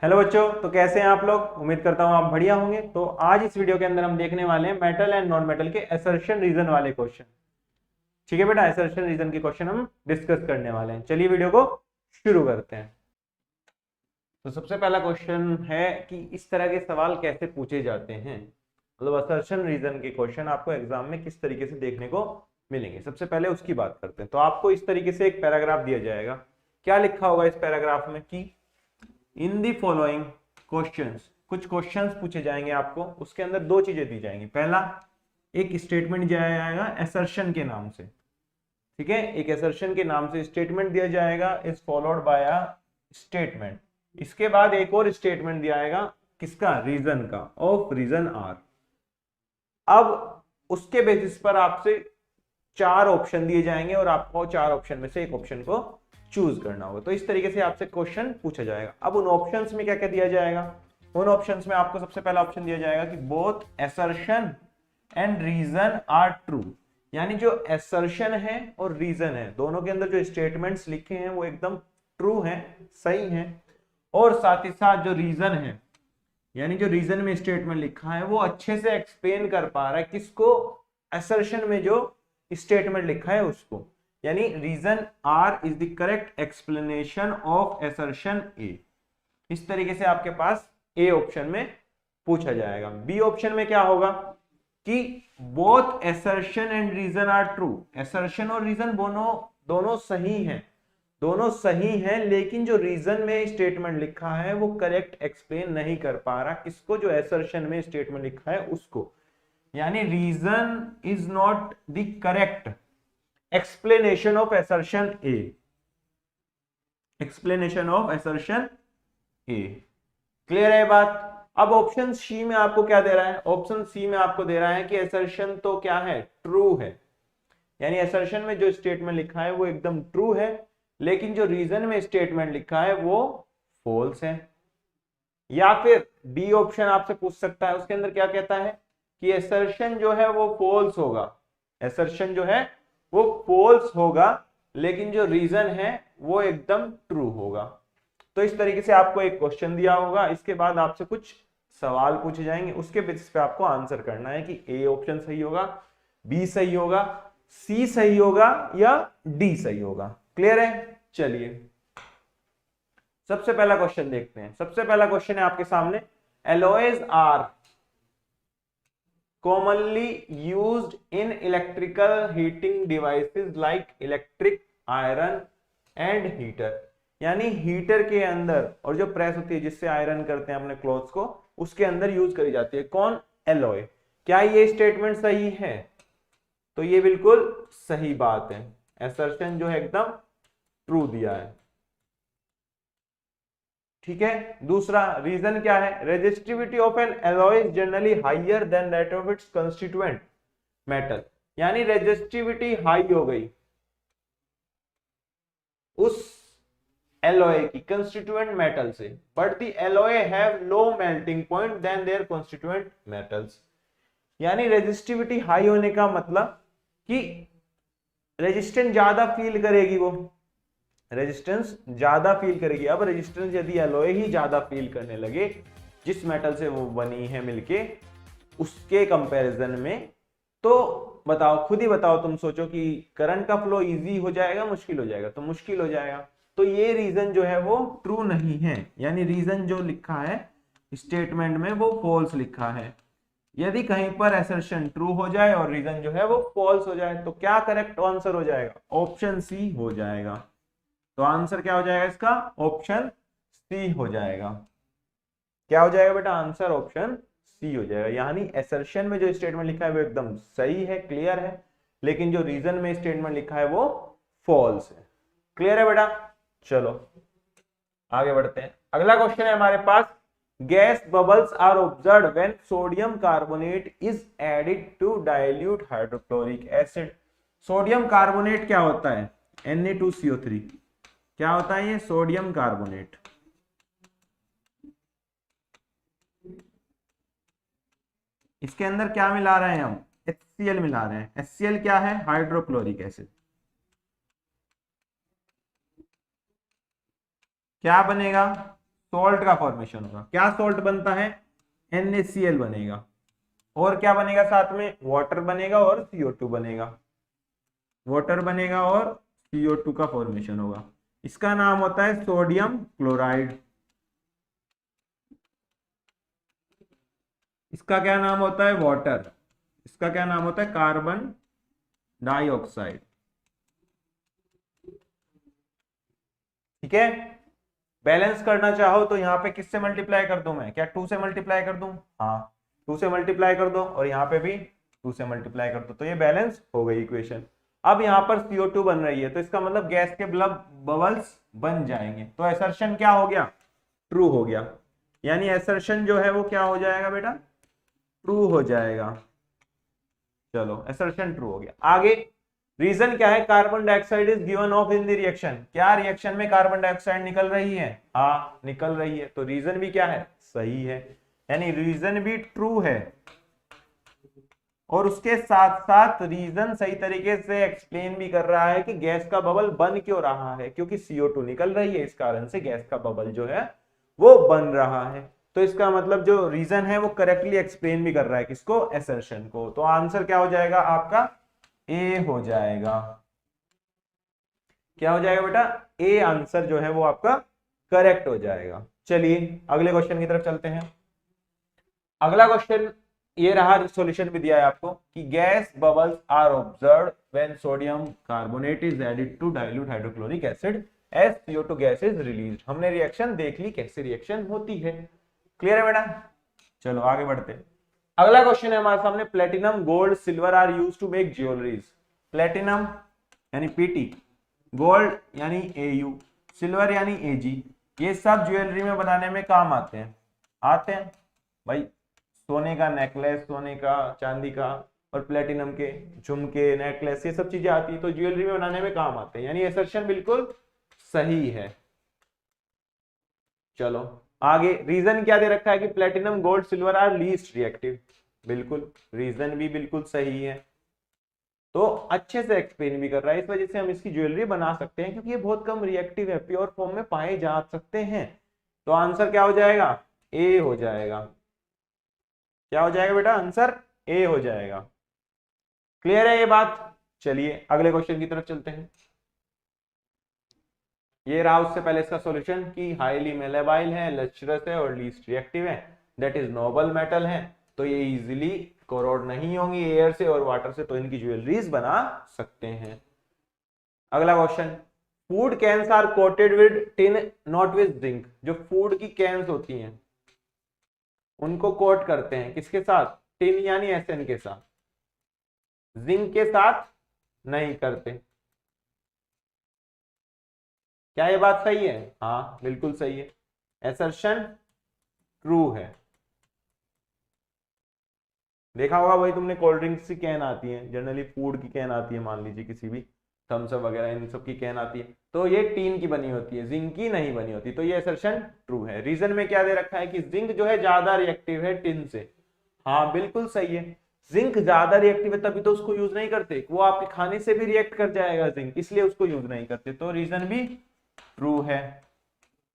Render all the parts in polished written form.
Hello बच्चों, तो कैसे हैं आप लोग। उम्मीद करता हूं आप बढ़िया होंगे। तो आज इस वीडियो के अंदर हम देखने वाले हैं मेटल एंड नॉन मेटल के असर्शन रीजन वाले क्वेश्चन। ठीक है बेटा, असर्शन रीजन के क्वेश्चन हम डिस्कस करने वाले हैं। चलिए वीडियो को शुरू करते हैं। तो सबसे पहला क्वेश्चन है कि इस तरह के सवाल कैसे पूछे जाते हैं, मतलब असर्शन रीजन के क्वेश्चन आपको एग्जाम में किस तरीके से देखने को मिलेंगे। सबसे पहले उसकी बात करते हैं। तो आपको इस तरीके से एक पैराग्राफ दिया जाएगा। क्या लिखा होगा इस पैराग्राफ में कि इन दी फॉलोइंग क्वेश्चंस, कुछ क्वेश्चंस पूछे जाएंगे आपको। उसके अंदर दो चीजें दी जाएंगी। पहला, एक स्टेटमेंट दिया जाएगा असर्शन के नाम से। ठीक है, एक असर्शन के नाम से स्टेटमेंट दिया जाएगा, is followed by a statement. इसके बाद एक और स्टेटमेंट दिया जाएगा, किसका, रीजन का, ऑफ रीजन आर। अब उसके बेसिस पर आपसे चार ऑप्शन दिए जाएंगे और आपको चार ऑप्शन में से एक ऑप्शन को चूज करना होगा। तो इस तरीके से आपसे क्वेश्चन पूछा जाएगा। अब उन ऑप्शंस में क्या क्या दिया जाएगा। उन ऑप्शंस में आपको सबसे पहला ऑप्शन दिया जाएगा कि both assertion and reason are true, यानी जो असर्शन है और रीजन है, दोनों के अंदर जो स्टेटमेंट्स लिखे हैं वो एकदम ट्रू हैं, सही हैं। और साथ ही साथ जो रीजन है, यानी जो रीजन में स्टेटमेंट लिखा है वो अच्छे से एक्सप्लेन कर पा रहा है किसको, असर्शन में जो स्टेटमेंट लिखा है उसको। यानी reason R is the correct explanation of assertion A. इस तरीके से आपके पास ए ऑप्शन में पूछा जाएगा। बी ऑप्शन में क्या होगा कि both assertion and reason are true, assertion और रीजन दोनों दोनों सही हैं, दोनों सही हैं, लेकिन जो रीजन में स्टेटमेंट लिखा है वो करेक्ट एक्सप्लेन नहीं कर पा रहा किसको, जो असर्शन में स्टेटमेंट लिखा है उसको। यानी reason is not the correct explanation of assertion A, explanation of assertion A. Clear है बात। अब ऑप्शन सी में आपको क्या दे रहा है, ऑप्शन सी में आपको दे रहा है कि असर्शन तो क्या है, ट्रू है। यानी असर्शन में जो स्टेटमेंट लिखा है वो एकदम ट्रू है, लेकिन जो रीजन में स्टेटमेंट लिखा है वो फॉल्स है। या फिर डी ऑप्शन आपसे पूछ सकता है, उसके अंदर क्या कहता है कि असर्शन जो है वो फॉल्स होगा, असर्शन जो है वो फॉल्स होगा, लेकिन जो रीजन है वो एकदम ट्रू होगा। तो इस तरीके से आपको एक क्वेश्चन दिया होगा, इसके बाद आपसे कुछ सवाल पूछे जाएंगे, उसके बेसिस पे आपको आंसर करना है कि ए ऑप्शन सही होगा, बी सही होगा, सी सही होगा या डी सही होगा। क्लियर है। चलिए सबसे पहला क्वेश्चन देखते हैं। सबसे पहला क्वेश्चन है आपके सामने, alloys are commonly used in electrical heating devices like electric iron and heater। यानी हीटर के अंदर, और जो प्रेस होती है जिससे आयरन करते हैं अपने क्लॉथ्स को, उसके अंदर यूज करी जाती है कौन, एलॉय। क्या ये स्टेटमेंट सही है, तो ये बिल्कुल सही बात है, असर्शन जो है एकदम ट्रू दिया है। ठीक है। दूसरा रीजन क्या है, resistivity of an alloy is generally higher than that of its constituent metal. यानी रेजिस्टिविटी हाई हो गई उस एलॉय की कंस्टिट्यूएंट मेटल से, but the alloy have low melting point than their constituent metals. यानी रेजिस्टिविटी हाई होने का मतलब कि रेजिस्टेंस ज्यादा फील करेगी, वो रेजिस्टेंस ज्यादा फील करेगी। अब रेजिस्टेंस यदि एलॉय ही ज्यादा फील करने लगे जिस मेटल से वो बनी है मिलके, उसके कंपैरिजन में, तो बताओ, खुद ही बताओ, तुम सोचो कि करंट का फ्लो इजी हो जाएगा मुश्किल हो जाएगा, तो मुश्किल हो जाएगा। तो ये रीजन जो है वो ट्रू नहीं है, यानी रीजन जो लिखा है स्टेटमेंट में वो फॉल्स लिखा है। यदि कहीं पर असर्शन ट्रू हो जाए और रीजन जो है वो फॉल्स हो जाए, तो क्या करेक्ट आंसर हो जाएगा, ऑप्शन सी हो जाएगा। तो आंसर क्या हो जाएगा इसका, ऑप्शन सी हो जाएगा। क्या हो जाएगा बेटा, आंसर ऑप्शन सी हो जाएगा। यानी असर्शन में जो स्टेटमेंट लिखा है वो एकदम सही है, क्लियर है, लेकिन जो रीजन में स्टेटमेंट लिखा है वो फॉल्स है। क्लियर है बेटा। चलो आगे बढ़ते हैं। अगला क्वेश्चन है हमारे पास, gas bubbles are observed when sodium carbonate is added to dilute hydrochloric acid. Sodium carbonate क्या होता है, Na2CO3। क्या होता है ये, सोडियम कार्बोनेट। इसके अंदर क्या मिला रहे हैं हम, HCl मिला रहे हैं। HCl क्या है, हाइड्रोक्लोरिक एसिड। क्या बनेगा, सॉल्ट का फॉर्मेशन होगा। क्या सॉल्ट बनता है? NaCl बनेगा, और क्या बनेगा साथ में? वाटर बनेगा और CO2 बनेगा। वाटर बनेगा और CO2 का फॉर्मेशन होगा। इसका नाम होता है सोडियम क्लोराइड। इसका क्या नाम होता है? वाटर। इसका क्या नाम होता है? Carbon dioxide. ठीक है। बैलेंस करना चाहो तो यहाँ पे किससे मल्टीप्लाई कर दूं मैं? क्या 2 से मल्टीप्लाई कर दूं? हाँ, 2 से मल्टीप्लाई कर दो, और यहाँ पे भी 2 से मल्टीप्लाई कर दो, तो ये बैलेंस हो गई इक्वेशन। अब यहाँ पर CO2 बन रही है, तो इसका मतलब गैस के बबल्स बन जाएंगे। तो असर्शन क्या हो गया? ट्रू हो गया। यानी असर्शन जो है वो क्या हो जाएगा बेटा? ट्रू हो जाएगा। चलो, असर्शन ट्रू हो गया। आगे रीजन क्या है? Carbon dioxide is given of in the reaction. क्या रिएक्शन में कार्बन डाइऑक्साइड निकल रही है? हाँ, निकल रही है। तो रीजन भी क्या है? सही है। यानी रीजन भी ट्रू है, और उसके साथ साथ रीजन सही तरीके से एक्सप्लेन भी कर रहा है कि गैस का बबल बन क्यों रहा है, क्योंकि CO2 निकल रही है, इस कारण से गैस का बबल जो है वो बन रहा है। तो इसका मतलब जो रीजन है वो करेक्टली एक्सप्लेन भी कर रहा है किसको? असर्शन को। तो आंसर क्या हो जाएगा आपका? ए हो जाएगा। क्या हो जाएगा बेटा? ए आंसर जो है वो आपका करेक्ट हो जाएगा। चलिए अगले क्वेश्चन की तरफ चलते हैं। अगला क्वेश्चन ये रहा, सॉल्यूशन भी दिया है आपको कि gas bubbles are observed when sodium carbonate is added to dilute hydrochloric acid as CO2 gas is released. हमने रिएक्शन देख ली, कैसे रिएक्शन होती है। क्लियर है बेटा? चलो आगे बढ़ते हैं। अगला क्वेश्चन है हमारे सामने, platinum gold silver are used to make jewelleries. Platinum यानी PT, गोल्ड यानी AU, सिल्वर यानी AG, ये सब ज्वेलरी में बनाने में काम आते हैं। आते हैं भाई, सोने का नेकलेस, सोने का, चांदी का, और प्लेटिनम के झुमके, नेकलेस, ये सब चीजें आती है, तो ज्वेलरी में बनाने में काम आते हैं। यानी असर्शन बिल्कुल सही है। चलो आगे, रीजन क्या दे रखा है कि platinum gold silver are least reactive. बिल्कुल, रीजन भी बिल्कुल सही है। तो अच्छे से एक्सप्लेन भी कर रहा है, इस वजह से हम इसकी ज्वेलरी बना सकते हैं, क्योंकि ये बहुत कम रिएक्टिव है, प्योर फॉर्म में पाए जा सकते हैं। तो आंसर क्या हो जाएगा? ए हो जाएगा। क्या हो जाएगा बेटा? आंसर ए हो जाएगा। क्लियर है ये बात? चलिए अगले क्वेश्चन की तरफ चलते हैं। ये रहा उससे पहले इसका सॉल्यूशन कि हाईली मेलेबाइल है, लस्ट्रस है और लीस्ट रिएक्टिव है, दैट इज नोबल मेटल है, तो ये इजीली कोरोड नहीं होंगी एयर से और वाटर से, तो इनकी ज्वेलरीज बना सकते हैं। अगला question, food cans are coated with tin not with zinc. जो फूड की कैन्स होती हैं उनको कोट करते हैं किसके साथ? टिन यानी SN के साथ, जिंक के साथ नहीं करते। क्या ये बात सही है? हाँ बिल्कुल सही है। असर्शन ट्रू है। देखा होगा भाई तुमने, कोल्ड ड्रिंक्स की कैन आती है, जनरली फूड की कैन आती है, मान लीजिए किसी भी थम्स अप वगैरह, इन सब की कैन आती है, तो ये टीन की बनी होती है, जिंक की नहीं बनी होती। तो ये असर्शन ट्रू है। रीजन में क्या दे रखा है कि जिंक जो है ज्यादा रिएक्टिव है टिन से। हाँ बिल्कुल सही है, जिंक ज्यादा रिएक्टिव है तभी तो उसको यूज नहीं करते, वो आपके खाने से भी रिएक्ट कर जाएगा जिंक, इसलिए उसको यूज नहीं करते। तो रीजन भी ट्रू है,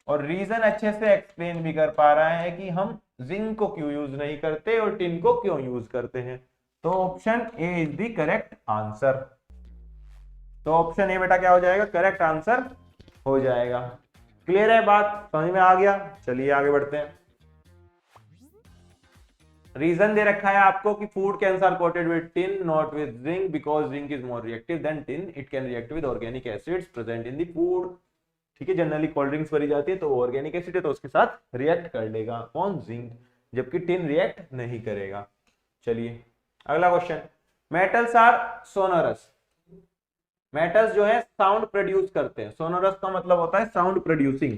और रीजन अच्छे से एक्सप्लेन भी कर पा रहा है कि हम जिंक को क्यों यूज नहीं करते और टिन को क्यों यूज करते हैं। तो option A is the correct answer. तो ऑप्शन ए बेटा क्या हो जाएगा? करेक्ट आंसर हो जाएगा। क्लियर है बात? समझ में आ गया? चलिए आगे बढ़ते हैं। रीजन दे रखा है आपको कि food cans are coated with tin not with zinc because zinc is more reactive than tin, it can react with organic acids present in the food. ठीक है, जनरली कोल्ड ड्रिंक्स भरी जाती है तो ऑर्गेनिक एसिड है तो उसके साथ रिएक्ट कर लेगा कौन? जिंक, जबकि टिन रिएक्ट नहीं करेगा। चलिए अगला question, metals are sonorous. Metals जो है साउंड प्रोड्यूस करते हैं, सोनोरस का मतलब होता है साउंड प्रोड्यूसिंग।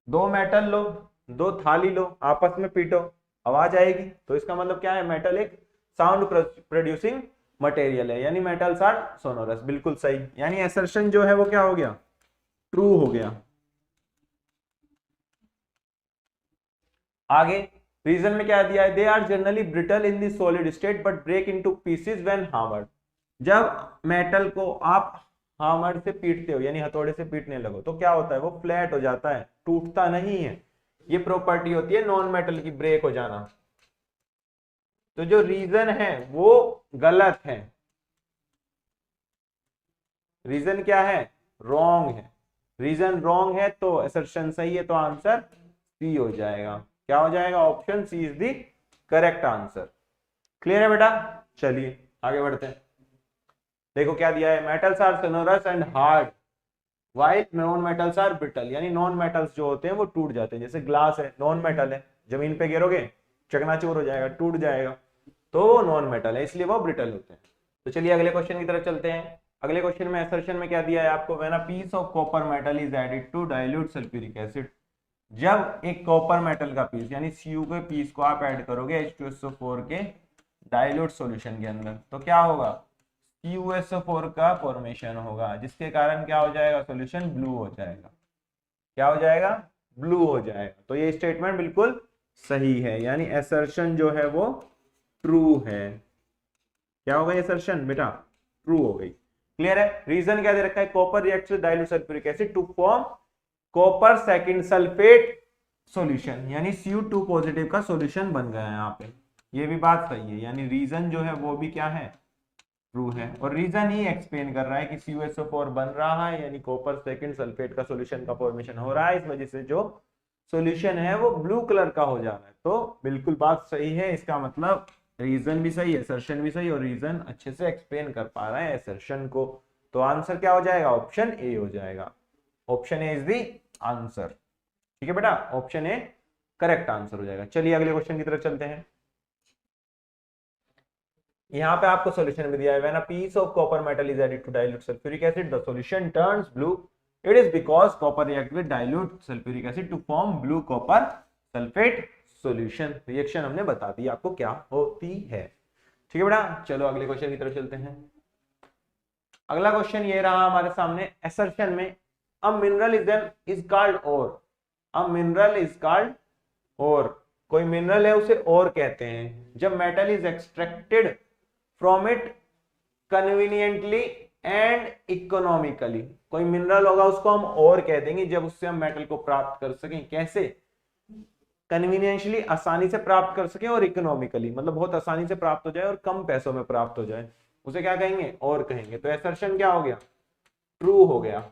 दो मेटल लो, दो थाली लो, आपस में पीटो, आवाज आएगी, तो इसका मतलब क्या है? मेटल एक साउंड प्रोड्यूसिंग मटेरियल है, यानी मेटल्स आर सोनोरस। बिल्कुल सही, यानी असर्शन जो है वो क्या हो गया? ट्रू हो गया। आगे, रीजन में क्या दिया है, they are generally brittle in the solid state but break into pieces when hammered. जब मेटल को आप हामर से पीटते हो यानी हथौड़े से पीटने लगो तो क्या होता है, वो फ्लैट हो जाता है, टूटता नहीं है। ये प्रॉपर्टी होती है नॉन मेटल की, ब्रेक हो जाना। तो जो रीजन है वो गलत है, रीजन क्या है, रॉन्ग है। रीजन रॉन्ग है तो असर्शन सही है, तो आंसर सी हो जाएगा। क्या हो जाएगा, option C is the correct answer. Clear है बेटा, चलिए आगे बढ़ते हैं। देखो क्या दिया है, metals are sonorous and hard while non metals are brittle. यानी नॉन मेटल्स जो होते हैं वो टूट जाते हैं, जैसे ग्लास है नॉन मेटल है, जमीन पे गिरोगे चकनाचूर हो जाएगा, टूट जाएगा, तो वो नॉन मेटल है, इसलिए वो ब्रिटल होते हैं। तो चलिए अगले क्वेश्चन की तरफ चलते हैं। अगले क्वेश्चन में असर्शन में क्या दिया है आपको, when a piece of copper metal is added to dilute sulphuric acid. जब एक कॉपर मेटल का पीस यानी Cu के पीस को आप ऐड करोगे H2SO4 के डाइल्यूट सॉल्यूशन के अंदर, तो क्या होगा, CuSO4 का फॉर्मेशन होगा, जिसके कारण क्या हो जाएगा, सॉल्यूशन ब्लू हो जाएगा। क्या हो जाएगा, ब्लू हो जाएगा। तो ये स्टेटमेंट बिल्कुल सही है, यानी असर्शन जो है वो ट्रू है। क्या हो गई असर्शन बेटा, ट्रू हो गई। क्लियर है। रीजन क्या दे रखा है, copper reacts with dilute sulphuric acid to form copper second sulphate solution, यानी Cu2 पॉजिटिव का सॉल्यूशन बन गया है यहाँ पे। ये भी बात सही है, यानी रीजन जो है वो भी क्या है, ट्रू है। और रीजन ही एक्सप्लेन कर रहा है कि CuSO4 बन रहा है, यानी कॉपर सेकंड सल्फेट का सॉल्यूशन का फॉर्मेशन हो रहा है, इस वजह से जो सॉल्यूशन है वो ब्लू कलर का हो जा रहा है। तो बिल्कुल बात सही है, इसका मतलब रीजन भी सही है, असर्शन भी सही, और रीजन अच्छे से एक्सप्लेन कर पा रहा है असर्शन को। तो आंसर क्या हो जाएगा, ऑप्शन ए हो जाएगा। Option A is the answer. ठीक है बेटा, ऑप्शन ए करेक्ट आंसर हो जाएगा। चलिए अगले क्वेश्चन की तरफ चलते हैं। यहाँ पे आपको सॉल्यूशन भी दिया है, when a piece of copper metal is added to dilute sulphuric acid the solution turns blue, it is because copper react with dilute sulphuric acid to form blue copper sulphate solution. Reaction हमने बता दी आपको क्या होती है। ठीक है बेटा, चलो अगले क्वेश्चन की तरफ चलते हैं। अगला क्वेश्चन ये रहा हमारे सामने, असर्शन में a mineral is called ore. A mineral is called ore, कोई मिनरल है उसे ओर कहते हैं, जब metal is extracted from it conveniently and economically. कोई मिनरल होगा उसको हम ओर कह देंगे जब उससे हम मेटल को प्राप्त कर सकें। कैसे, कन्वीनियंटली, आसानी से प्राप्त कर सके, और इकोनॉमिकली मतलब बहुत आसानी से प्राप्त हो जाए और कम पैसों में प्राप्त हो जाए, उसे क्या कहेंगे, और कहेंगे। तो असर्शन क्या हो गया, ट्रू हो गया,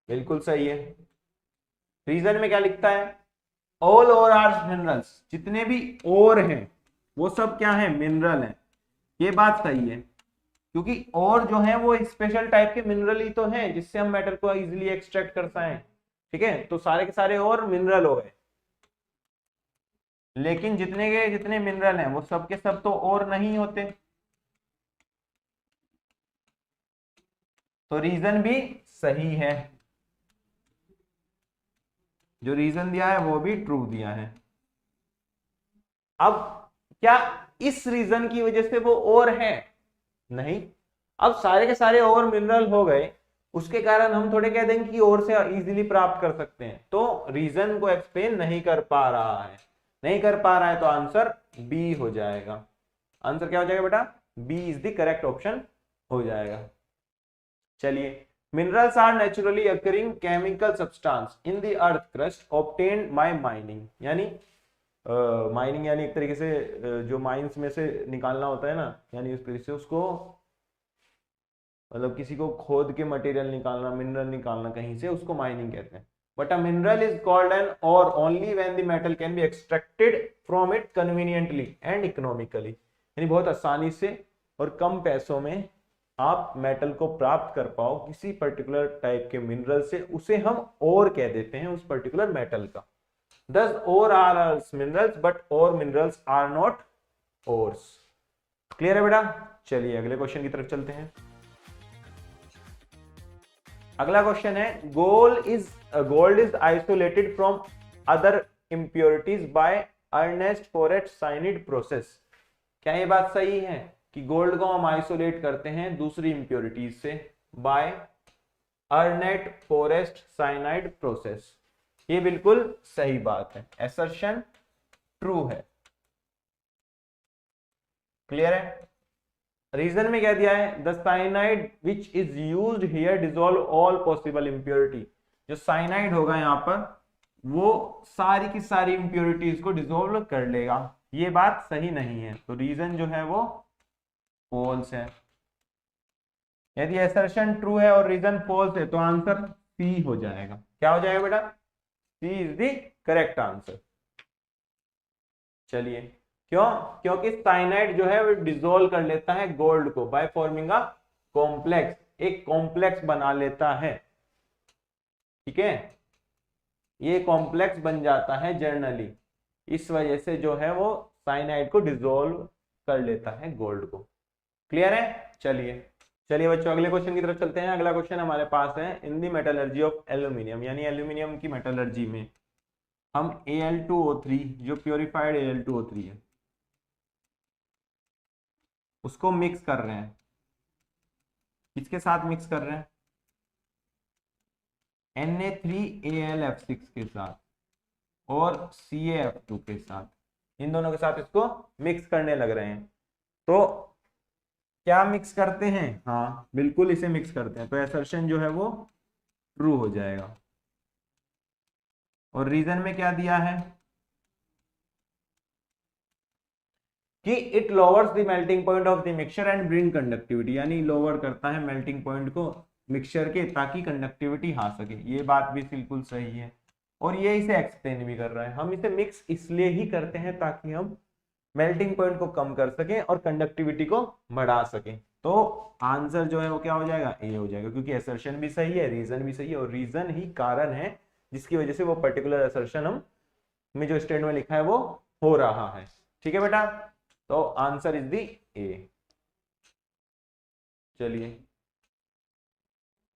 बिल्कुल सही है। रीजन में क्या लिखता है, ऑल ओर आर मिनरल्स, जितने भी ओर हैं वो सब क्या है, मिनरल है। ये बात सही है, क्योंकि और जो है वो स्पेशल टाइप के मिनरल ही तो हैं जिससे हम मेटल को इजीली एक्सट्रैक्ट कर पाए। ठीक है, तो सारे के सारे और मिनरल हो गए, लेकिन जितने के जितने मिनरल हैं वो सब के सब तो और नहीं होते। तो रीजन भी सही है, जो रीजन दिया है वो भी ट्रू दिया है। अब क्या इस रीजन की वजह से वो और है, नहीं। अब सारे के सारे और मिनरल हो गए, उसके कारण हम थोड़े कह देंगे कि और से इजीली प्राप्त कर सकते हैं। तो रीजन को एक्सप्लेन नहीं कर पा रहा है, नहीं कर पा रहा है, तो आंसर बी हो जाएगा। आंसर क्या हो जाएगा बेटा, B is the correct option हो जाएगा। चलिए, minerals are naturally occurring chemical substance in the earth crust obtained by mining. यानी माइनिंग यानी एक तरीके से जो माइंस में से निकालना होता है ना, यानी उस तरीके से उसको मतलब किसी को खोद के मटेरियल निकालना, मिनरल निकालना कहीं से, उसको माइनिंग कहते हैं। But a mineral is called an ore only when the metal can be extracted from it conveniently and economically. यानी बहुत आसानी से और कम पैसों में आप मेटल को प्राप्त कर पाओ किसी पर्टिकुलर टाइप के मिनरल से, उसे हम और कह देते हैं उस पर्टिकुलर मेटल का। Thus ore are minerals but ore minerals are not ores। Clear है बेटा, चलिए अगले क्वेश्चन की तरफ चलते हैं। अगला क्वेश्चन है, gold is isolated from other impurities by earnest forest cyanide process. क्या ये बात सही है कि गोल्ड को हम आइसोलेट करते हैं दूसरी इंप्योरिटीज से by earnest forest cyanide process? ये बिल्कुल सही बात है, असर्शन ट्रू है। क्लियर है? रीजन में क्या दिया है, the cyanide which is used here dissolve all possible impurity. जो साइनाइड होगा यहाँ पर वो सारी की सारी इंप्योरिटीज को डिसॉल्व कर लेगा। ये बात सही नहीं है, तो रीजन जो है वो फॉल्स है। यदि असर्शन ट्रू है और रीजन फॉल्स है तो आंसर सी हो जाएगा। क्या हो जाएगा बेटा? सी इज द करेक्ट आंसर। चलिए, क्यों? क्योंकि साइनाइड जो है वो डिसॉल्व कर लेता है गोल्ड को बाय फॉर्मिंग अ कॉम्प्लेक्स, एक कॉम्प्लेक्स बना लेता है। ठीक है, ये कॉम्प्लेक्स बन जाता है जर्नली, इस वजह से जो है वो साइनाइड को डिसॉल्व कर लेता है गोल्ड को। क्लियर है? चलिए चलिए बच्चों, अगले क्वेश्चन की तरफ चलते हैं। अगला क्वेश्चन हमारे पास है, इन दी मेटलर्जी ऑफ एल्यूमिनियम, यानी एल्यूमिनियम की मेटलर्जी में हम Al2O3, जो प्योरीफाइड Al2O3 है, उसको मिक्स कर रहे हैं। किसके साथ मिक्स कर रहे हैं? Na3Al(F6) के साथ और CaF2 के साथ, इन दोनों के साथ इसको मिक्स करने लग रहे हैं। तो क्या मिक्स करते हैं? हाँ बिल्कुल, इसे मिक्स करते हैं, तो असर्शन जो है वो ट्रू हो जाएगा। और रीजन में क्या दिया है कि it lowers the melting point of the mixture and bring conductivity, यानी लोअर करता है मेल्टिंग पॉइंट को मिक्सचर के, ताकि कंडक्टिविटी आ सके। ये बात भी बिल्कुल सही है, और ये इसे एक्सप्लेन भी कर रहा है। हम इसे मिक्स इसलिए ही करते हैं ताकि हम मेल्टिंग पॉइंट को कम कर सकें और कंडक्टिविटी को बढ़ा सकें। तो आंसर जो है वो क्या हो जाएगा? ए हो जाएगा, क्योंकि असर्शन भी सही है, रीजन भी सही है, और रीजन ही कारण है जिसकी वजह से वो पर्टिकुलर असर्शन हम में जो स्टेटमेंट में लिखा है वो हो रहा है। ठीक है बेटा, तो आंसर इज दी ए। चलिए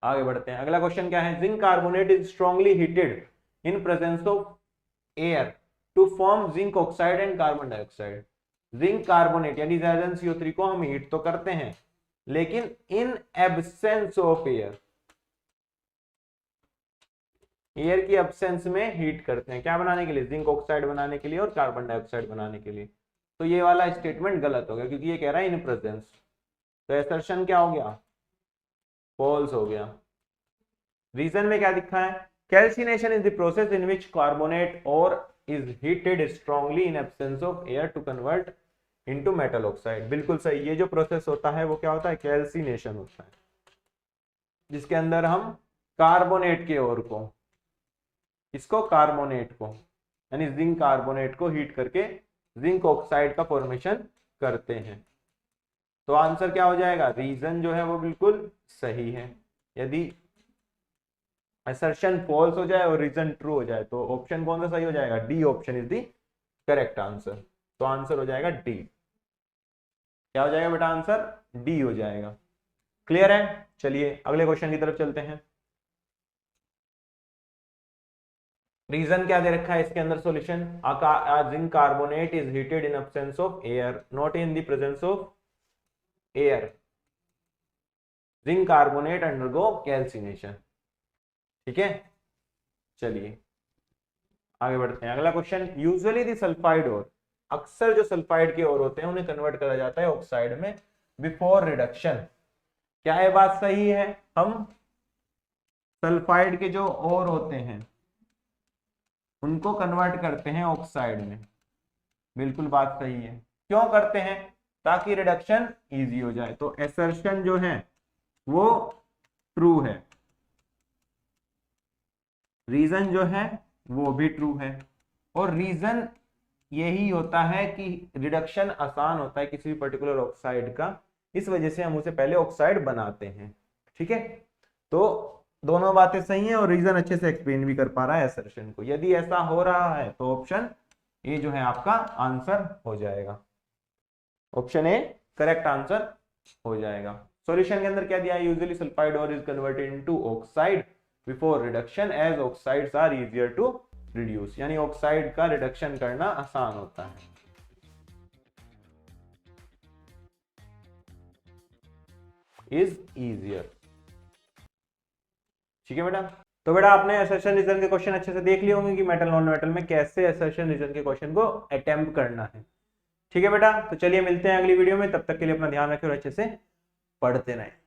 आगे बढ़ते हैं। अगला क्वेश्चन क्या है, zinc carbonate is strongly heated in presence of air to form zinc oxide and carbon dioxide. Zinc carbonate यानी ZnCO3 को हम हीट तो करते हैं, लेकिन in absence of air, air की एब्सेंस में हीट करते हैं। क्या बनाने के लिए? जिंक ऑक्साइड बनाने के लिए और कार्बन डाइऑक्साइड बनाने के लिए। तो ये वाला स्टेटमेंट गलत हो गया, क्योंकि ये कह रहा है इन प्रेजेंस, तो असर्शन क्या हो गया? फॉल्स हो गया। रीजन में क्या दिखा है, calcination is the process in which carbonate ore is heated strongly in absence of air to convert into metal oxide. बिल्कुल सही, ये जो प्रोसेस होता है वो क्या होता है? कैल्सिनेशन होता है, जिसके अंदर हम कार्बोनेट के ओर को, इसको कार्बोनेट को यानी जिंक कार्बोनेट को हीट करके जिंक ऑक्साइड का फॉर्मेशन करते हैं। तो आंसर क्या हो जाएगा? रीजन जो है वो बिल्कुल सही है। यदि असर्शन फॉल्स हो जाए और रीजन ट्रू हो जाए तो ऑप्शन कौन सा सही हो जाएगा? D option is the correct answer. तो आंसर हो जाएगा डी। क्या हो जाएगा बेटा? आंसर डी हो जाएगा। क्लियर है? चलिए अगले क्वेश्चन की तरफ चलते हैं। रीजन क्या दे रखा है इसके अंदर? Solution, zinc carbonate is heated in absence of air, not in the presence of air. Zinc carbonate undergo calcination. ठीक है, चलिए आगे बढ़ते हैं। अगला question, usually the sulphide ore, अक्सर जो सल्फाइड के ओर होते हैं उन्हें कन्वर्ट करा जाता है ऑक्साइड में बिफोर रिडक्शन। क्या ये बात सही है? हम सल्फाइड के जो ओर होते हैं उनको कन्वर्ट करते हैं ऑक्साइड में। बिल्कुल बात सही है। क्यों करते हैं? ताकि रिडक्शन इजी हो जाए। तो असर्शन जो है वो ट्रू है, रीजन जो है वो भी ट्रू है, और रीजन यही होता है कि रिडक्शन आसान होता है किसी भी पर्टिकुलर ऑक्साइड का, इस वजह से हम उसे पहले ऑक्साइड बनाते हैं। ठीक है, तो दोनों बातें सही हैं और रीजन अच्छे से एक्सप्लेन भी कर पा रहा है असर्शन को। यदि ऐसा हो रहा है तो ऑप्शन ए जो है आपका आंसर हो जाएगा। ऑप्शन ए करेक्ट आंसर हो जाएगा। सॉल्यूशन के अंदर क्या दिया है? Usually sulphide ore is converted into oxide before reduction as oxides are easier to reduce, यानी ऑक्साइड का रिडक्शन करना आसान होता है। Is easier. ठीक है बेटा, तो बेटा आपने असर्शन रीजन के क्वेश्चन अच्छे से देख लिए होंगे कि मेटल नॉन मेटल में कैसे असर्शन रीजन के क्वेश्चन को अटेम्प्ट करना है। ठीक है बेटा, तो चलिए मिलते हैं अगली वीडियो में, तब तक के लिए अपना ध्यान रखें और अच्छे से पढ़ते रहें।